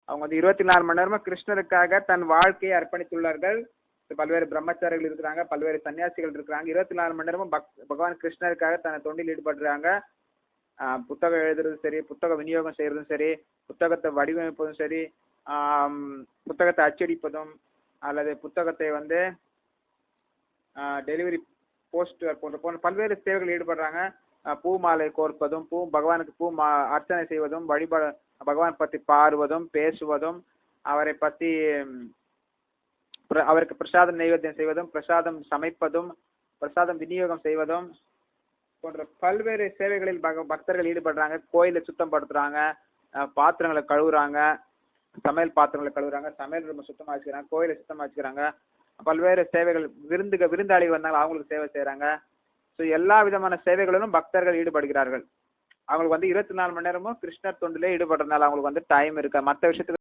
அவங்க வந்து 24 மணி நேரமும் கிருஷ்ணருக்காக தன் வாழ்க்கையை அர்ப்பணித்துள்ளார்கள். பல்வேறு பிரம்மச்சாரிகள் இருக்கிறாங்க, பல்வேறு சன்னியாசிகள் இருக்கிறாங்க. 24 மணி நேரமும் பகவான் கிருஷ்ணருக்காக தன்னை தொண்டில் ஈடுபடுறாங்க. புத்தகம் எழுதுறதும் சரி, புத்தக விநியோகம் செய்யறதும் சரி, புத்தகத்தை வடிவமைப்பதும் சரி, புத்தகத்தை அச்சடிப்பதும் அல்லது புத்தகத்தை வந்து டெலிவரி போஸ்ட் போன்ற பல்வேறு சேவைகள் ஈடுபடுறாங்க. பூ மாலை கோர்ப்பதும், பகவானுக்கு அர்ச்சனை செய்வதும், பகவான் பற்றி பாடுவதும், பேசுவதும், அவரை பற்றி அவருக்கு பிரசாதம் நைவேத்தியம் செய்வதும், பிரசாதம் சமைப்பதும், பிரசாதம் விநியோகம் செய்வதும் போன்ற பல்வேறு சேவைகளில் பக்தர்கள் ஈடுபடுறாங்க. கோயிலை சுத்தம் படுத்துறாங்க, பாத்திரங்களை கழுவுறாங்க, சமையல் பாத்திரங்களை கழுவுறாங்க, சமையல் ரொம்ப சுத்தமா வச்சுக்கிறாங்க, கோயிலை சுத்தமா வச்சுக்கிறாங்க. பல்வேறு சேவைகள், விருந்தாளி வந்தாங்க அவங்களுக்கு சேவை செய்யறாங்க. ஸோ எல்லா விதமான சேவைகளிலும் பக்தர்கள் ஈடுபடுகிறார்கள். அவங்களுக்கு வந்து 24 மணி நேரமும் கிருஷ்ணர் தொண்டிலே ஈடுபடுறதுனால அவங்களுக்கு வந்து டைம் இருக்கு. மற்ற விஷயத்துக்கு